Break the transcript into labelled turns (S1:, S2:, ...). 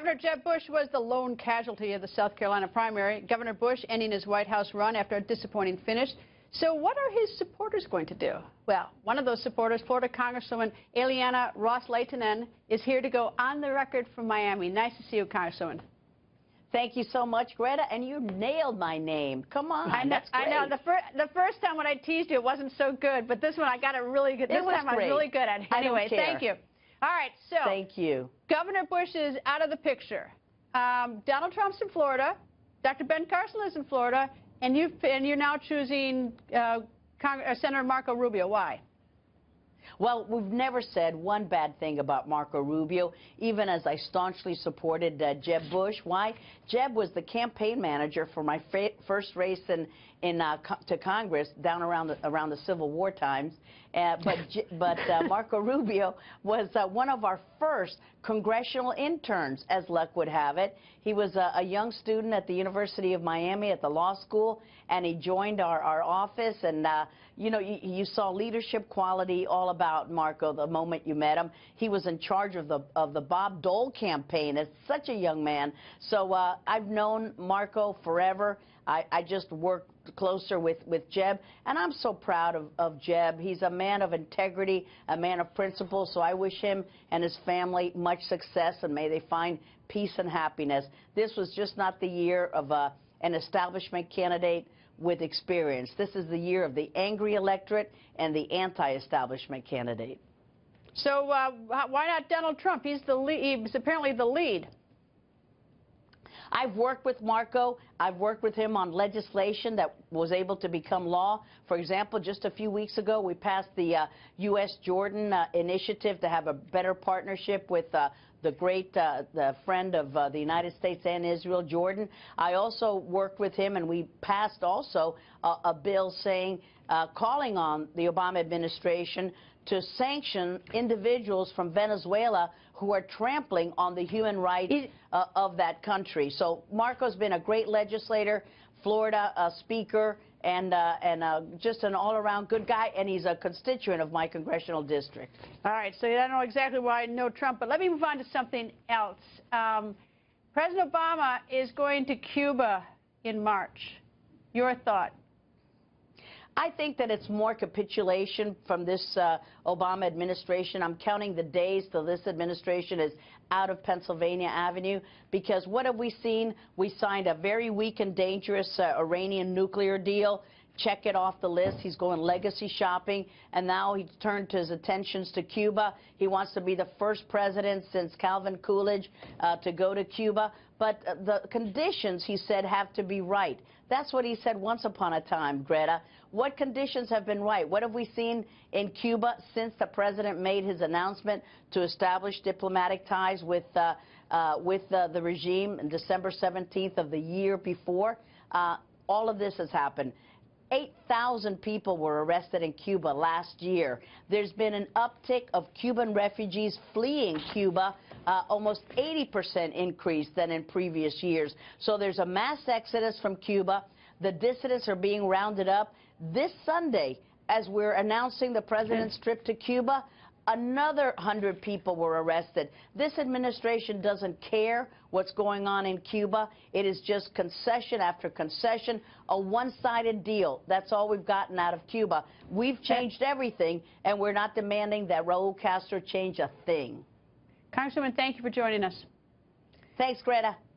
S1: Governor Jeb Bush was the lone casualty of the South Carolina primary. Governor Bush ending his White House run after a disappointing finish. So what are his supporters going to do? Well, one of those supporters, Florida Congresswoman Ileana Ros-Lehtinen, is here to go on the record from Miami. Nice to see you, Congresswoman.
S2: Thank you so much, Greta, and you nailed my name. Come on, that's great.
S1: I know. The first time when I teased you, it wasn't so good, but this one I got it really good. This time I was really good at it. Anyway, thank you. All right, so
S2: thank you.
S1: Governor Bush is out of the picture. Donald Trump's in Florida. Dr. Ben Carson lives in Florida, and you're now choosing Senator Marco Rubio. Why?
S2: Well, we've never said one bad thing about Marco Rubio, even as I staunchly supported Jeb Bush. Why? Jeb was the campaign manager for my first race to Congress down around the Civil War times. But Marco Rubio was one of our first congressional interns, as luck would have it. He was a young student at the University of Miami at the law school, and he joined our office. And, you know, you saw leadership quality all about Marco the moment you met him. He was in charge of the Bob Dole campaign as such a young man. So I've known Marco forever. I just worked closer with Jeb, and I'm so proud of Jeb. He's a man of integrity, a man of principle, so I wish him and his family much success, and may they find peace and happiness. This was just not the year of an establishment candidate with experience. This is the year of the angry electorate and the anti-establishment candidate.
S1: So why not Donald Trump? He's apparently the lead.
S2: I've worked with Marco. I've worked with him on legislation that was able to become law. For example, just a few weeks ago, we passed the U.S.-Jordan initiative to have a better partnership with the great the friend of the United States and Israel, Jordan. I also worked with him, and we passed also a bill saying, calling on the Obama administration to sanction individuals from Venezuela who are trampling on the human rights of that country. So Marco's been a great legislator, Florida speaker, and just an all-around good guy, and he's a constituent of my congressional district.
S1: All right, so I don't know exactly why I know Trump, but let me move on to something else. President Obama is going to Cuba in March. Your thought?
S2: I think that it's more capitulation from this Obama administration. I'm counting the days till this administration is out of Pennsylvania Avenue, because what have we seen? We signed a very weak and dangerous Iranian nuclear deal. Check it off the list. He's going legacy shopping, and now he's turned his attentions to Cuba. He wants to be the first president since Calvin Coolidge to go to Cuba. But the conditions, he said, have to be right. That's what he said once upon a time, Greta. What conditions have been right? What have we seen in Cuba since the president made his announcement to establish diplomatic ties with the regime on December 17th of the year before? All of this has happened. 8,000 people were arrested in Cuba last year. There's been an uptick of Cuban refugees fleeing Cuba, almost 80% increase than in previous years. So there's a mass exodus from Cuba. The dissidents are being rounded up. This Sunday, as we're announcing the president's trip to Cuba, another 100 people were arrested. This administration doesn't care what's going on in Cuba. It is just concession after concession, a one-sided deal. That's all we've gotten out of Cuba. We've changed everything, and we're not demanding that Raul Castro change a thing.
S1: Congresswoman, thank you for joining us.
S2: Thanks, Greta.